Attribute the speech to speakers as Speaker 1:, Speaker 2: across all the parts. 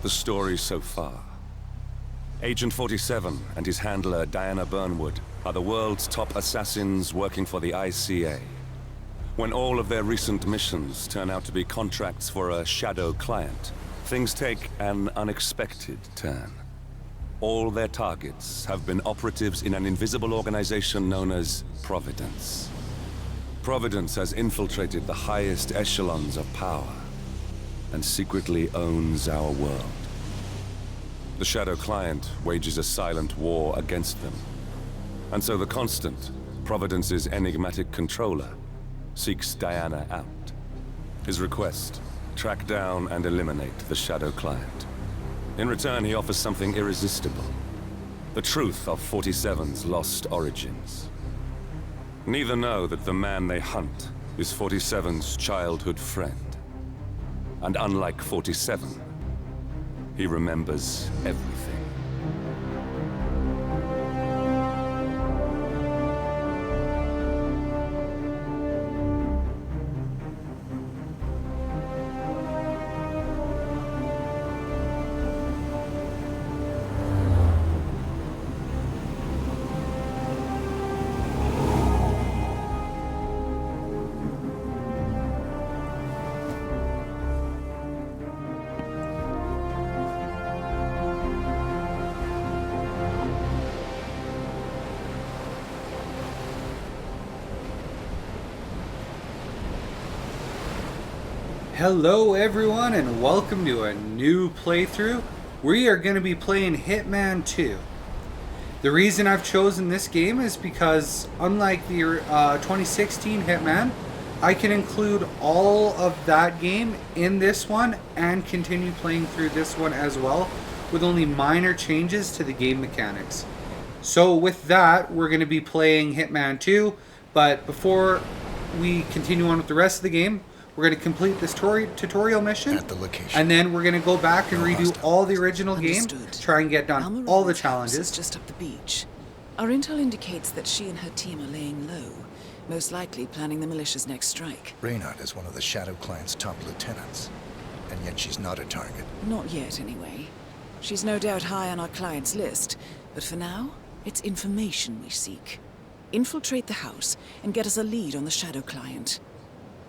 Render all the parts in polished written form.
Speaker 1: the story so far. Agent 47 and his handler Diana Burnwood are the world's top assassins working for the ICA. When all of their recent missions turn out to be contracts for a shadow client, things take an unexpected turn. All their targets have been operatives in an invisible organization known as Providence. Providence has infiltrated the highest echelons of power and secretly owns our world. The Shadow Client wages a silent war against them. And so the Constant, Providence's enigmatic controller, seeks Diana out. His request, track down and eliminate the Shadow Client. In return, he offers something irresistible. The truth of 47's lost origins. Neither know that the man they hunt is 47's childhood friend. And unlike 47, he remembers everything.
Speaker 2: Hello everyone and welcome to a new playthrough. We are going to be playing Hitman 2. The reason I've chosen this game is because unlike the 2016 Hitman, I can include all of that game in this one and continue playing through this one as well with only minor changes to the game mechanics. So with that, we're going to be playing Hitman 2, but before we continue on with the rest of the game, we're going to complete this tutorial mission,
Speaker 3: at the location.
Speaker 2: And then we're going to go back and redo all the original game, try and get done all the challenges.
Speaker 4: Just up the beach. Our intel indicates that she and her team are laying low, most likely planning the militia's next strike.
Speaker 3: Reynard is one of the Shadow Client's top lieutenants, and yet she's not a target.
Speaker 4: Not yet, anyway. She's no doubt high on our client's list, but for now, it's information we seek. Infiltrate the house and get us a lead on the Shadow Client.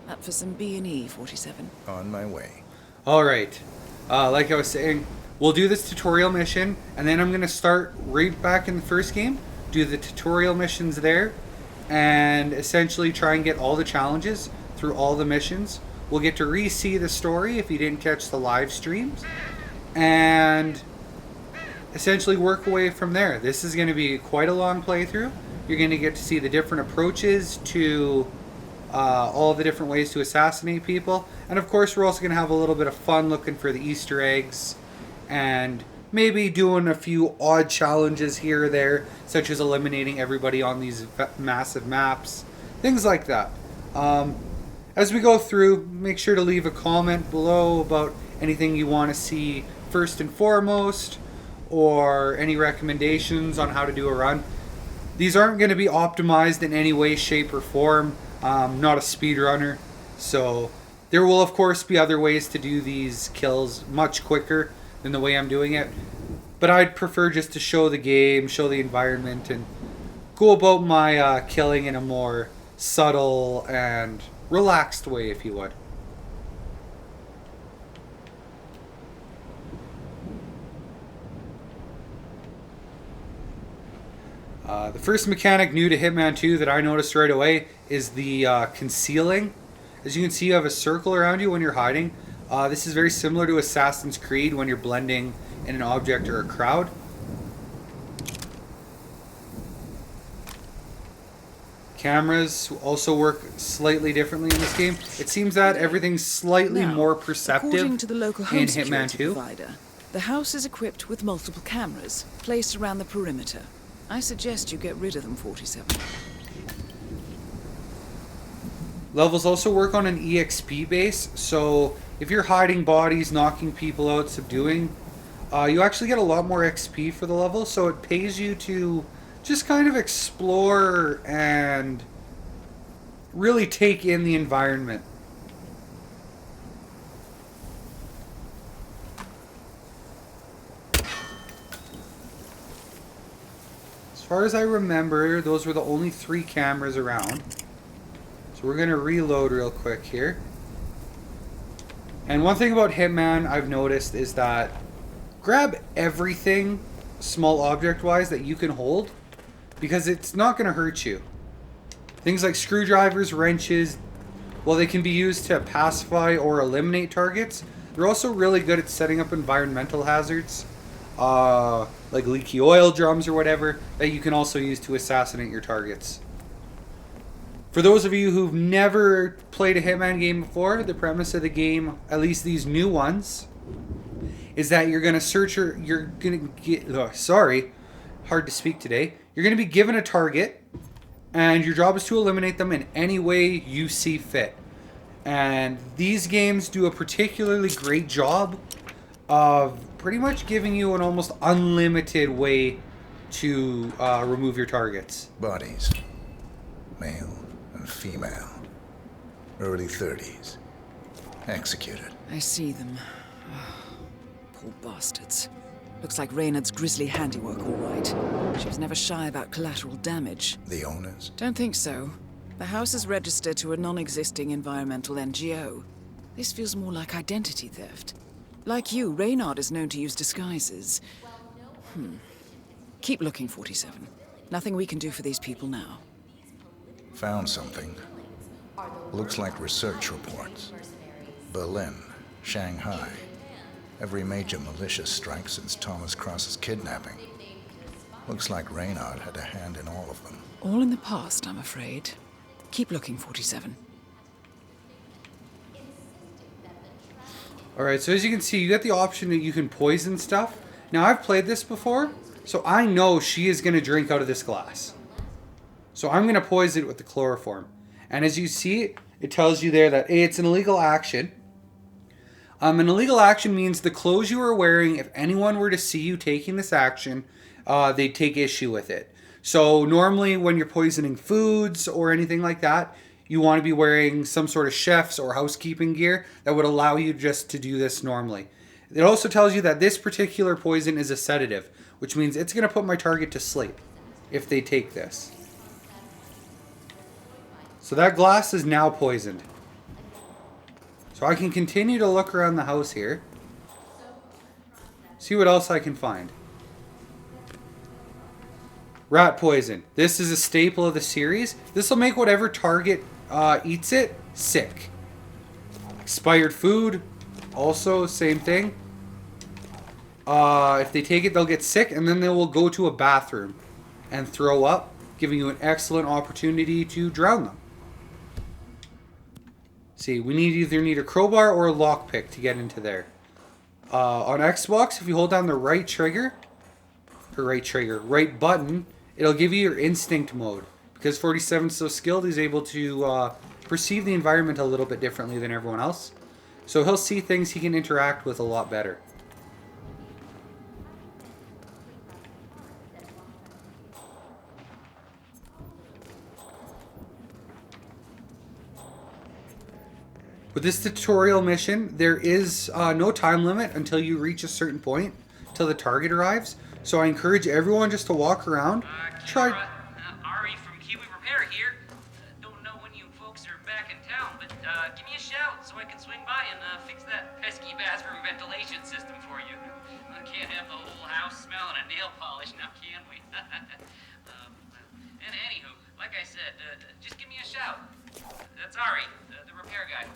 Speaker 4: Up for some B&E, 47.
Speaker 3: On my way.
Speaker 2: Alright, like I was saying, we'll do this tutorial mission, and then I'm going to start right back in the first game, do the tutorial missions there, and essentially try and get all the challenges through all the missions. We'll get to re-see the story if you didn't catch the live streams, and essentially work away from there. This is going to be quite a long playthrough. You're going to get to see the different approaches to all the different ways to assassinate people, and of course we're also going to have a little bit of fun looking for the Easter eggs and maybe doing a few odd challenges here or there, such as eliminating everybody on these massive maps, things like that. As we go through, make sure to leave a comment below about anything you want to see first and foremost, or any recommendations on how to do a run. These aren't going to be optimized in any way, shape, or form. Not a speedrunner, so there will of course be other ways to do these kills much quicker than the way I'm doing it, but I'd prefer just to show the game, show the environment, and go about my killing in a more subtle and relaxed way, if you would. The first mechanic new to Hitman 2 that I noticed right away is the concealing. As you can see, you have a circle around you when you're hiding. This is very similar to Assassin's Creed when you're blending in an object or a crowd. Cameras also work slightly differently in this game. It seems that everything's slightly more perceptive
Speaker 4: according to the local home
Speaker 2: in Hitman
Speaker 4: security
Speaker 2: 2.
Speaker 4: provider, the house is equipped with multiple cameras placed around the perimeter. I suggest you get rid of them, 47.
Speaker 2: Levels also work on an EXP base, so if you're hiding bodies, knocking people out, subduing, you actually get a lot more XP for the level, so it pays you to just kind of explore and really take in the environment. far as I remember, those were the only 3 cameras around. So we're going to reload real quick here. And one thing about Hitman I've noticed is that grab everything small object wise that you can hold, because it's not going to hurt you. Things like screwdrivers, wrenches, well, they can be used to pacify or eliminate targets. They're also really good at setting up environmental hazards, like leaky oil drums or whatever, that you can also use to assassinate your targets. For those of you who've never played a Hitman game before, the premise of the game, at least these new ones, is that you're going to search or you're going to get, hard to speak today. You're going to be given a target, and your job is to eliminate them in any way you see fit. And these games do a particularly great job of pretty much giving you an almost unlimited way to remove your targets.
Speaker 3: Bodies. Male and female. Early 30s. Executed.
Speaker 4: I see them. Poor bastards. Looks like Reynard's grisly handiwork, all right. She was never shy about collateral damage.
Speaker 3: The owners?
Speaker 4: Don't think so. The house is registered to a non-existing environmental NGO. This feels more like identity theft. Like you, Reynard is known to use disguises. Keep looking, 47. Nothing we can do for these people now.
Speaker 3: Found something. Looks like research reports. Berlin, Shanghai. Every major militia strike since Thomas Cross's kidnapping. Looks like Reynard had a hand in all of them.
Speaker 4: All in the past, I'm afraid. Keep looking, 47.
Speaker 2: Alright, so as you can see, you get the option that you can poison stuff. Now, I've played this before, so I know she is going to drink out of this glass. So I'm going to poison it with the chloroform. And as you see, it tells you there that, A, it's an illegal action. An illegal action means the clothes you are wearing, if anyone were to see you taking this action, they'd take issue with it. So normally when you're poisoning foods or anything like that, you want to be wearing some sort of chef's or housekeeping gear that would allow you just to do this normally. It also tells you that this particular poison is a sedative, which means it's going to put my target to sleep if they take this. So that glass is now poisoned. So I can continue to look around the house here. See what else I can find. Rat poison. This is a staple of the series. This will make whatever target eats it sick. Expired food. Also, same thing. If they take it, they'll get sick, and then they will go to a bathroom and throw up, giving you an excellent opportunity to drown them. See, we either need a crowbar or a lockpick to get into there. On Xbox, if you hold down the right button, it'll give you your instinct mode. Because 47's so skilled, he's able to perceive the environment a little bit differently than everyone else. So he'll see things he can interact with a lot better. With this tutorial mission, there is no time limit until you reach a certain point, till the target arrives. So I encourage everyone just to walk around. Try.
Speaker 5: Ari from Kiwi Repair here. Don't know when you folks are back in town, but give me a shout so I can swing by and fix that pesky bathroom ventilation system for you. Can't have the whole house smelling of nail polish now, can we? And anywho, like I said, just give me a shout. That's Ari, the repair guy.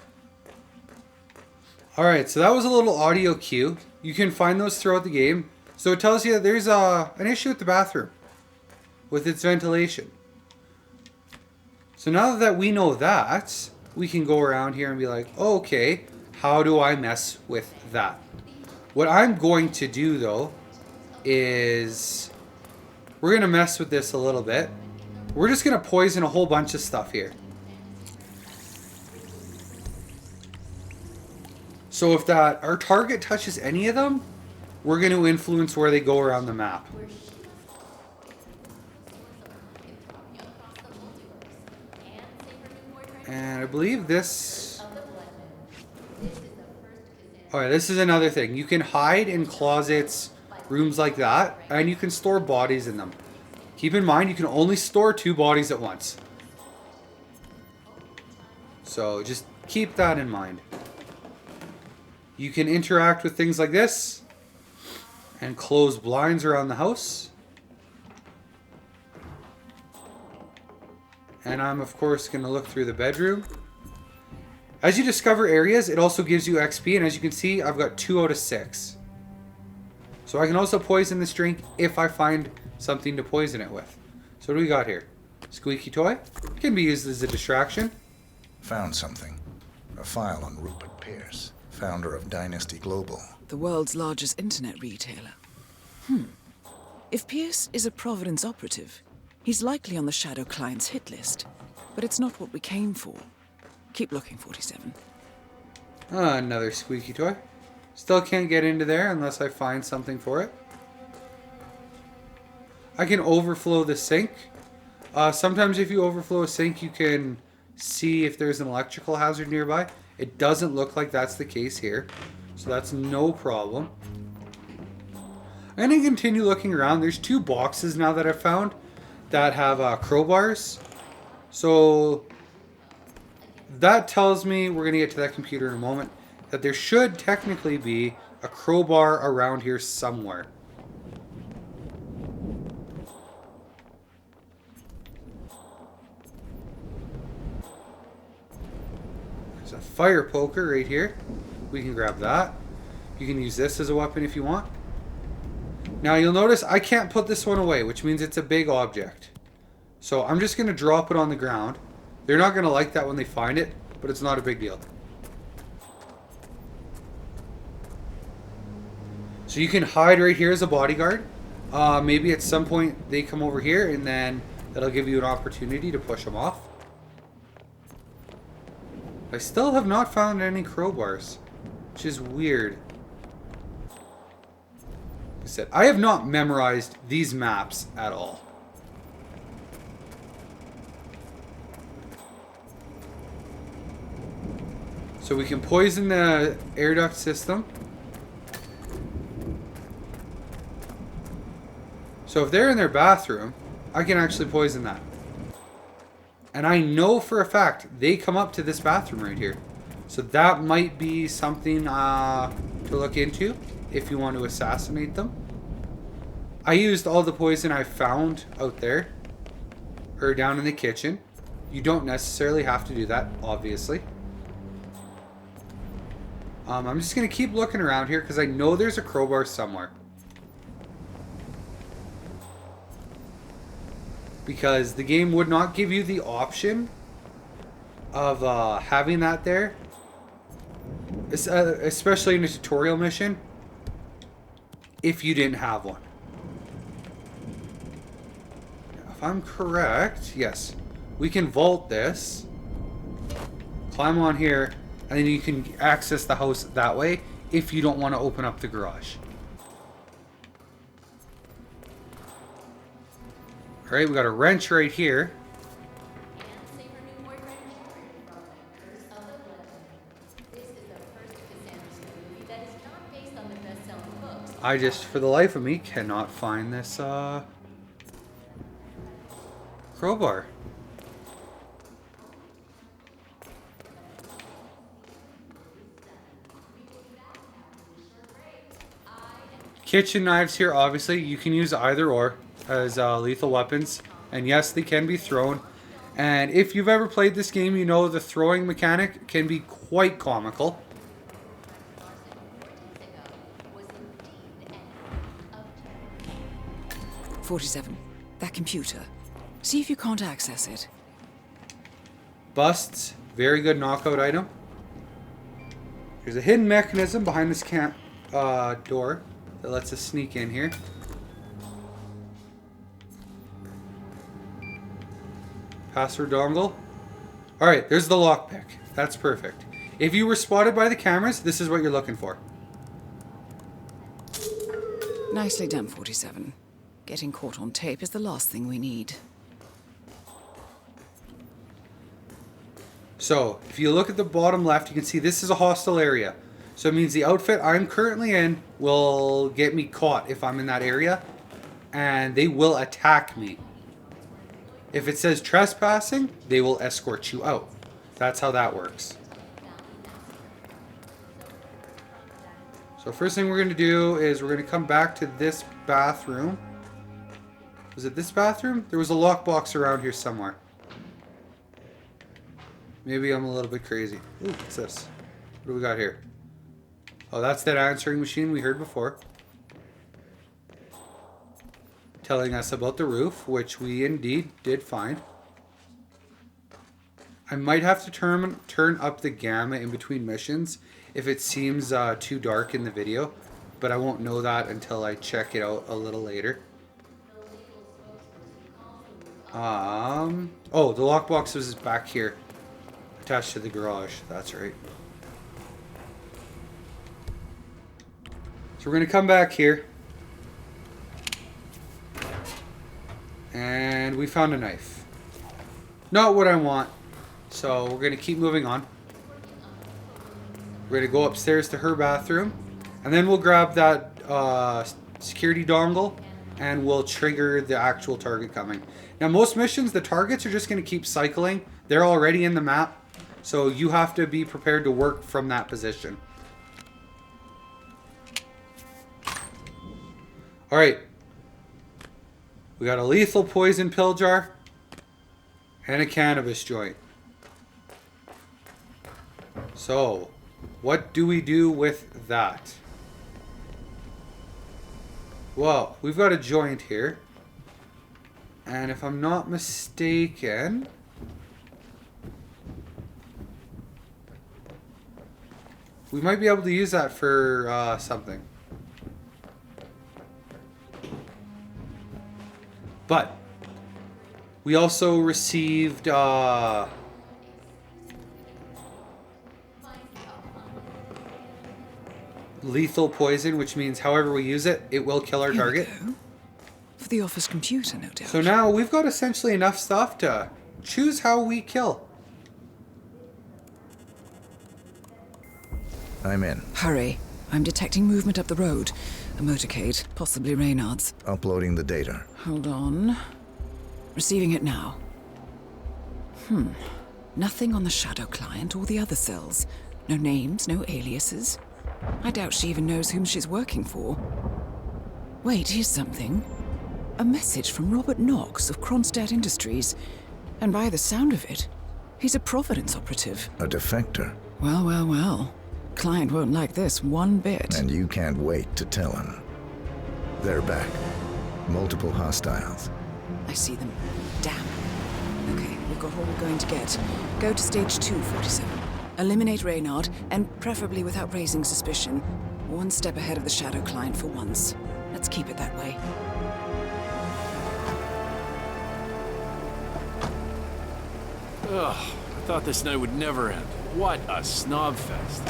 Speaker 2: Alright, so that was a little audio cue. You can find those throughout the game. So it tells you that there's an issue with the bathroom, with its ventilation. So now that we know that, we can go around here and be like, oh, okay, how do I mess with that? What I'm going to do, though, is we're going to mess with this a little bit. We're just going to poison a whole bunch of stuff here. So if our target touches any of them, we're going to influence where they go around the map. And I believe this... Alright, this is another thing. You can hide in closets, rooms like that, and you can store bodies in them. Keep in mind, you can only store 2 bodies at once. So just keep that in mind. You can interact with things like this and close blinds around the house. And I'm, of course, going to look through the bedroom. As you discover areas, it also gives you XP. And as you can see, I've got 2 out of 6. So I can also poison this drink if I find something to poison it with. So what do we got here? Squeaky toy. Can be used as a distraction.
Speaker 3: Found something. A file on Rupert Pierce, founder of Dynasty Global.
Speaker 4: The world's largest internet retailer. If Pierce is a Providence operative, he's likely on the Shadow Client's hit list. But it's not what we came for. Keep looking, 47.
Speaker 2: Another squeaky toy. Still can't get into there unless I find something for it. I can overflow the sink. Sometimes if you overflow a sink, you can see if there's an electrical hazard nearby. It doesn't look like that's the case here. So that's no problem. I'm going to continue looking around. There's 2 boxes now that I've found that have crowbars. So that tells me, we're going to get to that computer in a moment, that there should technically be a crowbar around here somewhere. There's a fire poker right here. We can grab that. You can use this as a weapon if you want. Now you'll notice I can't put this one away, which means it's a big object. So I'm just going to drop it on the ground. They're not going to like that when they find it, but it's not a big deal. So you can hide right here as a bodyguard. Maybe at some point they come over here and then that'll give you an opportunity to push them off. I still have not found any crowbars, which is weird. Like I said, I have not memorized these maps at all. So we can poison the air duct system. So if they're in their bathroom, I can actually poison that. And I know for a fact they come up to this bathroom right here. So that might be something to look into if you want to assassinate them. I used all the poison I found out there, or down in the kitchen. You don't necessarily have to do that, obviously. I'm just going to keep looking around here because I know there's a crowbar somewhere. Because the game would not give you the option of having that there. Especially in a tutorial mission. If you didn't have one. If I'm correct, yes. We can vault this. Climb on here. And then you can access the house that way if you don't want to open up the garage. Alright, we got a wrench right here. I just, for the life of me, cannot find this crowbar. Kitchen knives here, obviously, you can use either or as lethal weapons. And yes, they can be thrown. And if you've ever played this game, you know the throwing mechanic can be quite comical.
Speaker 4: "47. That computer. See if you can't access it."
Speaker 2: Busts, very good knockout item. There's a hidden mechanism behind this door that lets us sneak in here. Password dongle. Alright, there's the lockpick. That's perfect. If you were spotted by the cameras, this is what you're looking for.
Speaker 4: Nicely done, 47. Getting caught on tape is the last thing we need.
Speaker 2: So, if you look at the bottom left, you can see this is a hostile area. So it means the outfit I'm currently in will get me caught if I'm in that area. And they will attack me If it says trespassing, they will escort you out. That's how that works. So first thing we're going to do is we're going to come back to this bathroom. Was it this bathroom? There was a lockbox around here somewhere. Maybe I'm a little bit crazy. Ooh, what's this? What do we got here? Oh, that's that answering machine we heard before. Telling us about the roof, which we indeed did find. I might have to turn up the gamma in between missions if it seems too dark in the video, but I won't know that until I check it out a little later. Oh, the lockbox is back here, attached to the garage. That's right. So we're gonna come back here. And we found a knife. Not what I want. So we're going to keep moving on. We're going to go upstairs to her bathroom. And then we'll grab that security dongle. And we'll trigger the actual target coming. Now most missions, the targets are just going to keep cycling. They're already in the map. So you have to be prepared to work from that position. Alright. We got a lethal poison pill jar and a cannabis joint. So, what do we do with that? Well, we've got a joint here. And if I'm not mistaken, we might be able to use that for something. But we also received lethal poison, which means however we use it, it will kill our target.
Speaker 4: Here we go. For the office computer, no doubt.
Speaker 2: So now we've got essentially enough stuff to choose how we kill.
Speaker 3: I'm in.
Speaker 4: Hurry. I'm detecting movement up the road. A motorcade, possibly Reynard's.
Speaker 3: Uploading the data.
Speaker 4: Hold on. Receiving it now. Nothing on the shadow client or the other cells. No names, no aliases. I doubt she even knows whom she's working for. Wait, here's something. A message from Robert Knox of Kronstadt Industries. And by the sound of it, he's a Providence operative.
Speaker 3: A defector.
Speaker 4: Well, well, well. Client won't like this one bit.
Speaker 3: And you can't wait to tell him. They're back. Multiple hostiles.
Speaker 4: I see them. Damn. Okay, we've got all we're going to get. Go to stage 247. Eliminate Reynard, and preferably without raising suspicion. One step ahead of the shadow client for once. Let's keep it that way.
Speaker 6: Ugh, I thought this night would never end. What a snob fest.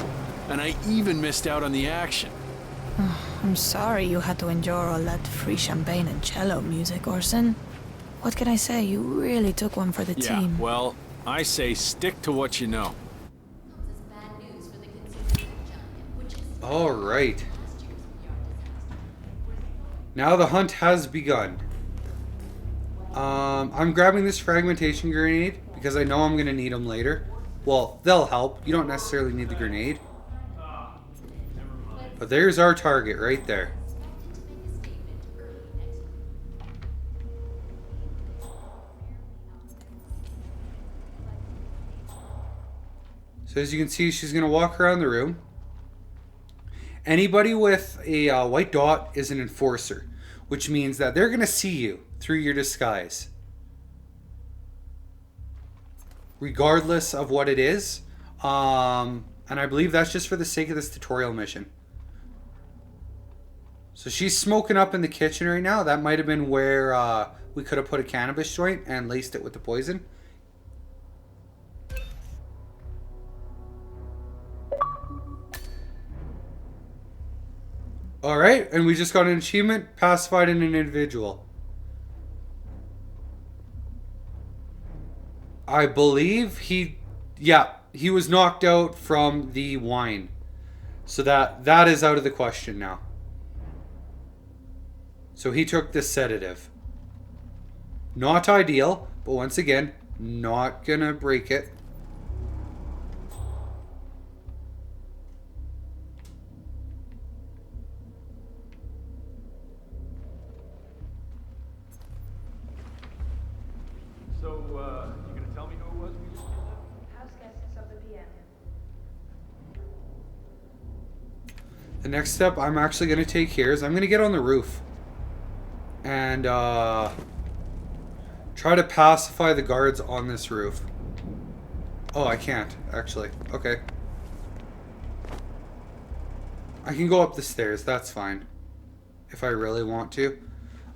Speaker 6: And I even missed out on the action.
Speaker 7: I'm sorry you had to endure all that free champagne and cello music, Orson. What can I say? You really took one for the team.
Speaker 6: Well, I say stick to what you know.
Speaker 2: All right. Now the hunt has begun. I'm grabbing this fragmentation grenade because I know I'm going to need them later. Well, they'll help. You don't necessarily need the grenade. But there's our target right there. So as you can see, she's going to walk around the room. Anybody with a white dot is an enforcer, which means that they're going to see you through your disguise. Regardless of what it is. And I believe that's just for the sake of this tutorial mission. So she's smoking up in the kitchen right now. That might have been where we could have put a cannabis joint and laced it with the poison. Alright, and we just got an achievement, pacified an individual. I believe he was knocked out from the wine. So that is out of the question now. So he took the sedative. Not ideal, But once again, not gonna break it.
Speaker 6: So, you gonna tell me who it was we just kidnapped?
Speaker 7: House guests of the PM.
Speaker 2: The next step I'm actually gonna take here is I'm gonna get on the roof. And try to pacify the guards on this roof. Oh, I can't, actually. Okay. I can go up the stairs, that's fine. If I really want to.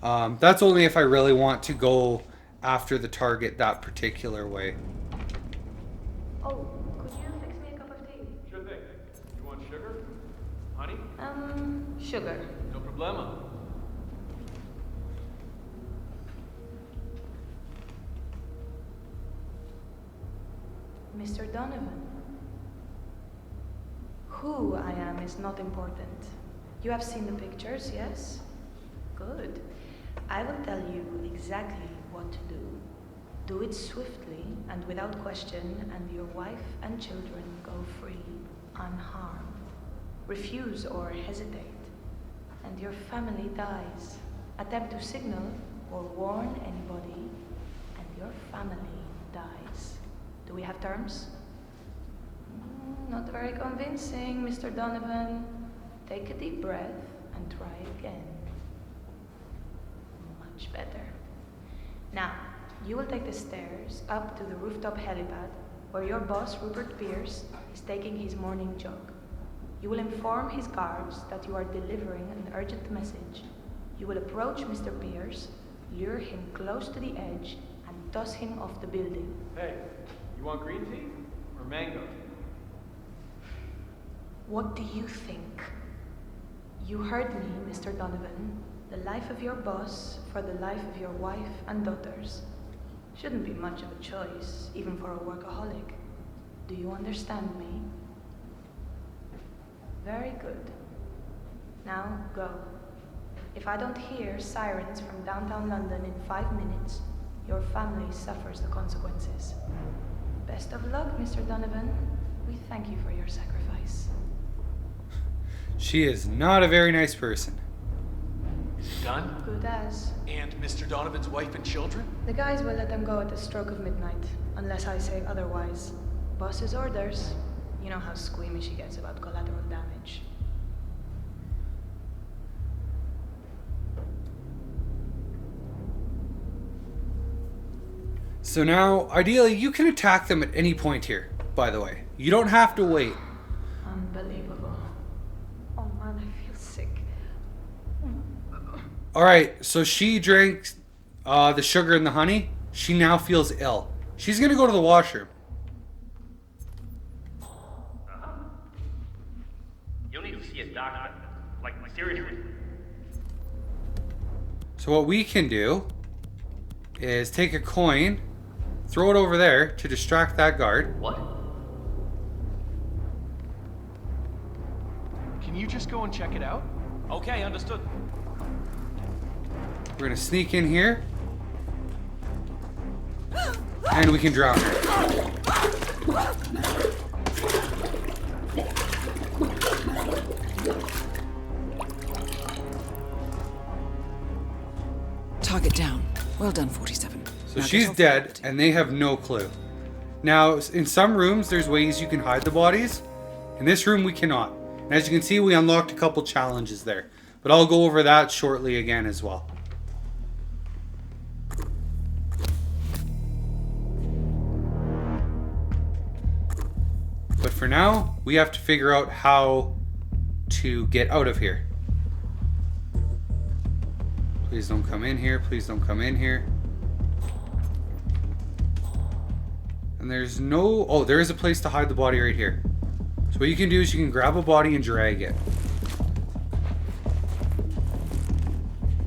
Speaker 2: That's only if I really want to go after the target that particular way.
Speaker 7: Oh, could you fix me a cup of tea?
Speaker 6: Sure thing. You want sugar? Honey?
Speaker 7: Sugar.
Speaker 6: No problema.
Speaker 7: Mr. Donovan. Who I am is not important. You have seen the pictures, yes? Good. I will tell you exactly what to do. Do it swiftly and without question, and your wife and children go free, unharmed. Refuse or hesitate, and your family dies. Attempt to signal or warn anybody, and your family dies. Do we have terms? Not very convincing, Mr. Donovan. Take a deep breath and try again. Much better. Now, you will take the stairs up to the rooftop helipad where your boss, Rupert Pierce, is taking his morning jog. You will inform his guards that you are delivering an urgent message. You will approach Mr. Pierce, lure him close to the edge, and toss him off the building.
Speaker 6: Hey, you want green tea or mango?
Speaker 7: What do you think? You heard me, Mr. Donovan. The life of your boss for the life of your wife and daughters. Shouldn't be much of a choice, even for a workaholic. Do you understand me? Very good. Now go. If I don't hear sirens from downtown London in 5 minutes, your family suffers the consequences. Best of luck, Mr. Donovan. We thank you for your sacrifice.
Speaker 2: She is not a very nice person.
Speaker 6: Is it done?
Speaker 7: Good as.
Speaker 6: And Mr. Donovan's wife and children?
Speaker 7: The guys will let them go at the stroke of midnight, unless I say otherwise. Boss's orders. You know how squeamish he gets about collateral damage.
Speaker 2: So now, ideally, you can attack them at any point here, by the way. You don't have to wait.
Speaker 7: Unbelievable. Oh man, I feel sick.
Speaker 2: Alright, so she drank the sugar and the honey. She now feels ill. She's gonna go to the washroom.
Speaker 8: You'll need to see a doctor. Like, seriously.
Speaker 2: So what we can do is take a coin, throw it over there to distract that guard.
Speaker 8: What?
Speaker 6: Can you just go and check it out?
Speaker 8: Okay, understood.
Speaker 2: We're gonna sneak in here. And we can drown her.
Speaker 4: Target down. Well done, 47.
Speaker 2: So
Speaker 4: Now
Speaker 2: she's
Speaker 4: get off
Speaker 2: dead,
Speaker 4: property.
Speaker 2: and they have no clue. Now, in some rooms, there's ways you can hide the bodies. In this room, we cannot. And as you can see, we unlocked a couple challenges there. But I'll go over that shortly again as well. But for now, we have to figure out how to get out of here. Please don't come in here. Please don't come in here. And there's no... Oh, there is a place to hide the body right here. So what you can do is you can grab a body and drag it.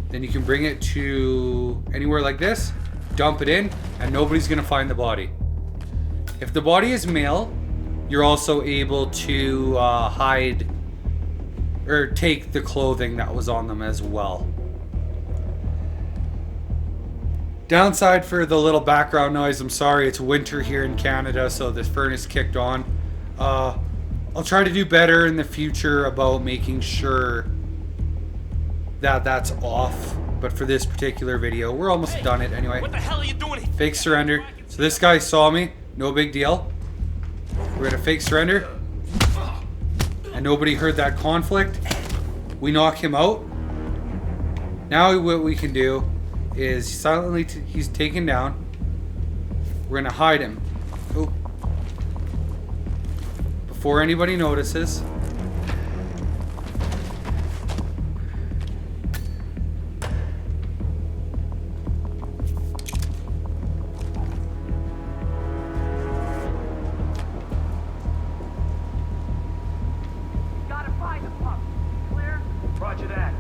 Speaker 2: Then you can bring it to anywhere like this, dump it in, and nobody's going to find the body. If the body is male, you're also able to hide or take the clothing that was on them as well. Downside for the little background noise, I'm sorry, it's winter here in Canada, so this furnace kicked on. I'll try to do better in the future about making sure that that's off. But for this particular video, we're almost done it anyway.
Speaker 9: What the hell are you doing?
Speaker 2: Fake surrender. So this guy saw me, no big deal. We're gonna fake surrender. And nobody heard that conflict. We knock him out. Now what we can do is silently, he's taken down. We're gonna hide him. Oh. Before anybody notices.
Speaker 9: Gotta find the pup. Clear? Roger that.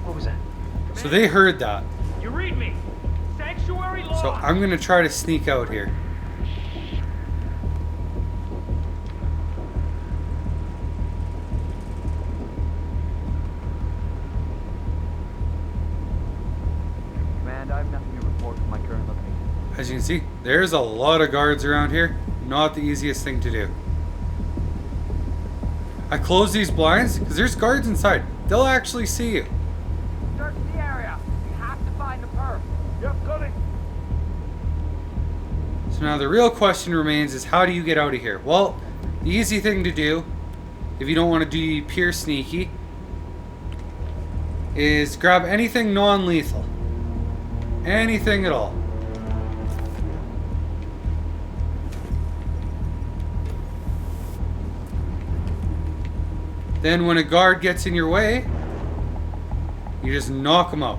Speaker 9: What was that?
Speaker 2: So they heard that.
Speaker 9: You read me. Sanctuary law.
Speaker 2: So I'm gonna try to sneak out here.
Speaker 10: Command, I have nothing to report from my current location.
Speaker 2: As you can see, there's a lot of guards around here. Not the easiest thing to do. I close these blinds because there's guards inside. They'll actually see you.
Speaker 9: Search the area. We have to find the perp. Yep, coming.
Speaker 2: So now the real question remains is how do you get out of here? Well, the easy thing to do, if you don't want to do pure sneaky, is grab anything non-lethal. Anything at all. Then when a guard gets in your way, you just knock them out.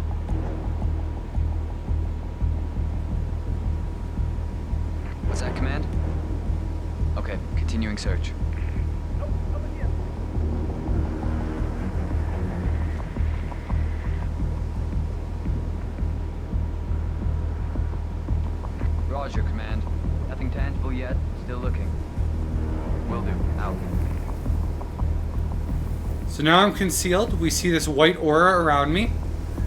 Speaker 10: What's that, Command? Okay, continuing search. Roger, Command. Nothing tangible yet. Still looking. Will do. Out.
Speaker 2: So now I'm concealed. We see this white aura around me.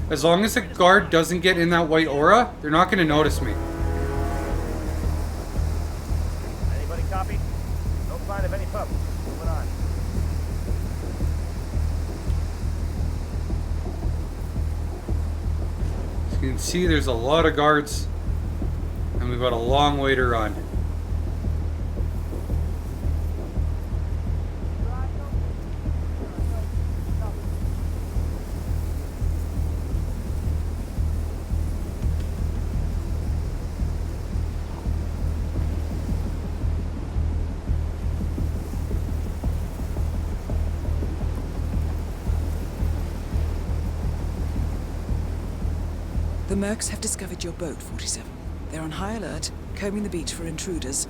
Speaker 2: As long as the guard doesn't get in that white aura, they're not going to notice me.
Speaker 8: Anybody copy? No sign of any pup. Moving on.
Speaker 2: As you can see, there's a lot of guards. And we've got a long way to run.
Speaker 4: The Mercs have discovered your boat, 47. They're on high alert, combing the beach for intruders.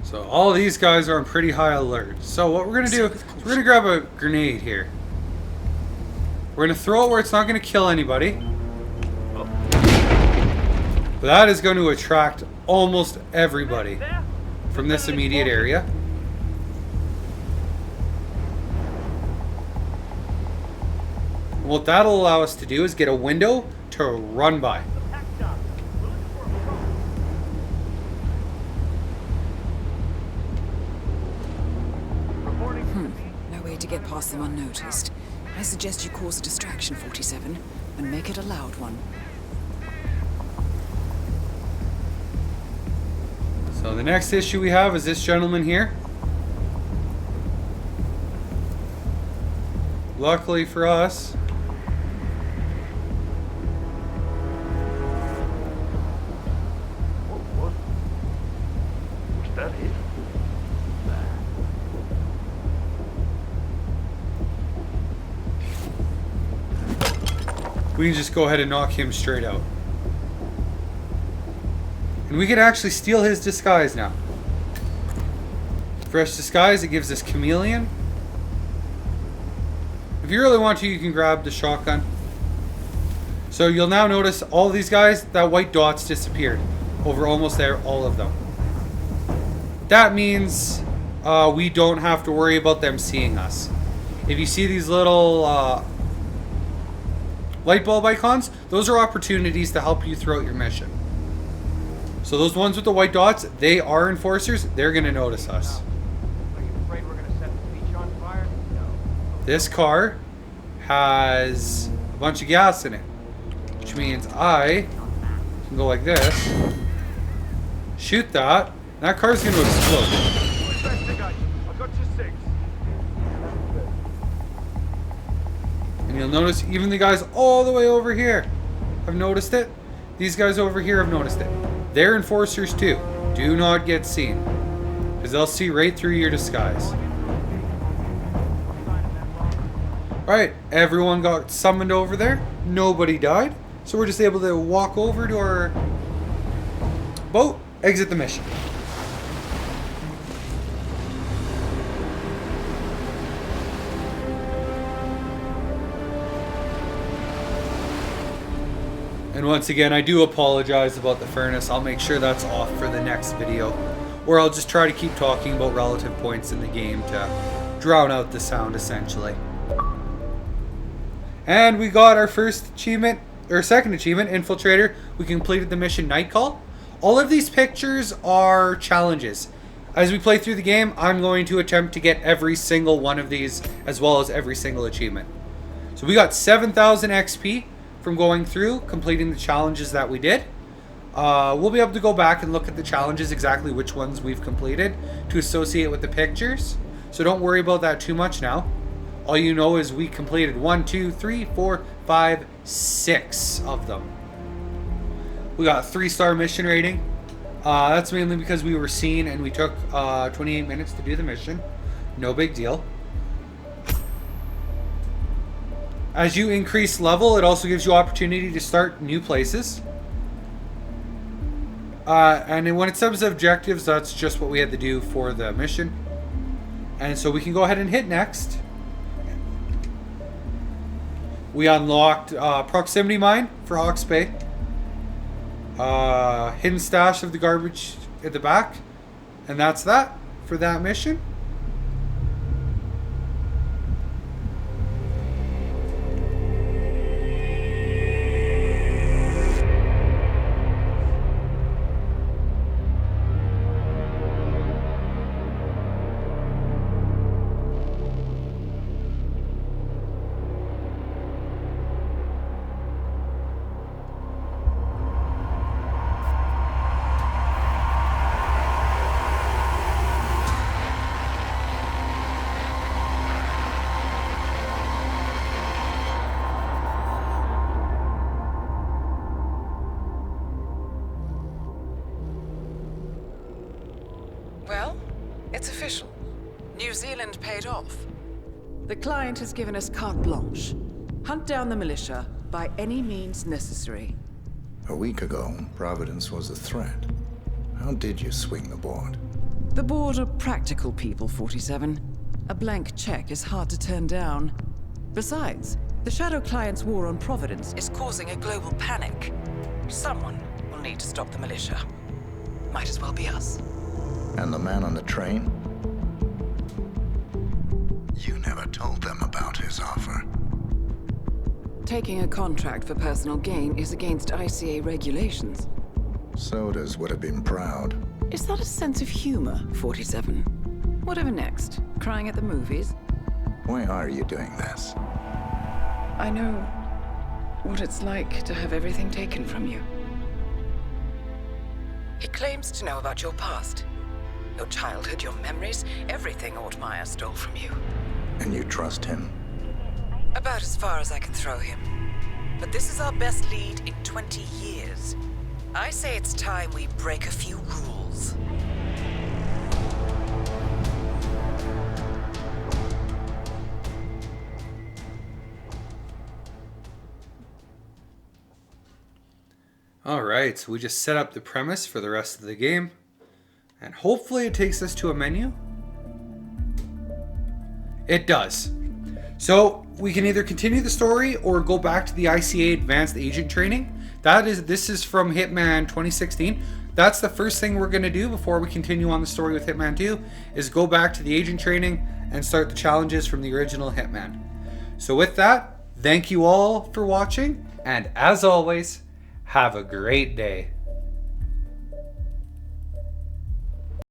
Speaker 2: So all these guys are on pretty high alert. So what we're going to do is we're going to grab a grenade here. We're going to throw it where it's not going to kill anybody. But that is going to attract almost everybody from this immediate area. What that'll allow us to do is get a window to run by.
Speaker 4: No way to get past them unnoticed. I suggest you cause a distraction, 47, and make it a loud one.
Speaker 2: So the next issue we have is this gentleman here. Luckily for us,
Speaker 8: What's that hit?
Speaker 2: we can just go ahead and knock him straight out. And we can actually steal his disguise now. Fresh disguise, it gives us chameleon. If you really want to, you can grab the shotgun. So you'll now notice all these guys, that white dot's disappeared. Over almost there, all of them. That means we don't have to worry about them seeing us. If you see these little light bulb icons, those are opportunities to help you throughout your mission. So those ones with the white dots, they are enforcers. They're going to notice us.
Speaker 9: Are you afraid we're gonna set the beach on fire? No.
Speaker 2: This car has a bunch of gas in it, which means I can go like this, shoot that, and that car's going to explode.
Speaker 9: Who's best thing I got you 6.
Speaker 2: And you'll notice even the guys all the way over here have noticed it. These guys over here have noticed it. They're enforcers too. Do not get seen, because they'll see right through your disguise. Alright, everyone got summoned over there. Nobody died. So we're just able to walk over to our boat, exit the mission. And once again, I do apologize about the furnace. I'll make sure that's off for the next video. Or I'll just try to keep talking about relative points in the game to drown out the sound, essentially. And we got our first achievement, or second achievement, Infiltrator. We completed the mission Nightcall. All of these pictures are challenges. As we play through the game, I'm going to attempt to get every single one of these, as well as every single achievement. So we got 7,000 XP from going through, completing the challenges that we did. We'll be able to go back and look at the challenges, exactly which ones we've completed, to associate with the pictures. So don't worry about that too much now. All you know is we completed 1, 2, 3, 4, 5, 6 of them. We got 3-star mission rating. That's mainly because we were seen and we took 28 minutes to do the mission. No big deal. As you increase level, it also gives you opportunity to start new places. And when it comes to objectives, that's just what we had to do for the mission. And so we can go ahead and hit next. We unlocked proximity mine for Hawke's Bay. Hidden stash of the garbage at the back. And that's that for that mission.
Speaker 4: Well, it's official. New Zealand paid off. The client has given us carte blanche. Hunt down the militia by any means necessary.
Speaker 3: A week ago, Providence was a threat. How did you swing the board?
Speaker 4: The board are practical people, 47. A blank check is hard to turn down. Besides, the Shadow Client's war on Providence is causing a global panic. Someone will need to stop the militia. Might as well be us.
Speaker 3: And the man on the train? You never told them about his offer.
Speaker 4: Taking a contract for personal gain is against ICA regulations.
Speaker 3: Sodas would have been proud.
Speaker 4: Is that a sense of humor, 47? Whatever next? Crying at the movies?
Speaker 3: Why are you doing this?
Speaker 4: I know what it's like to have everything taken from you. He claims to know about your past. Your childhood, your memories, everything Ortmeyer stole from you.
Speaker 3: And you trust him?
Speaker 4: About as far as I can throw him. But this is our best lead in 20 years. I say it's time we break a few rules.
Speaker 2: Alright, so we just set up the premise for the rest of the game. And hopefully it takes us to a menu. It does. So we can either continue the story or go back to the ICA Advanced Agent Training. This is from Hitman 2016. That's the first thing we're going to do before we continue on the story with Hitman 2, is go back to the agent training and start the challenges from the original Hitman. So with that, Thank you all for watching, and as always, have a great day.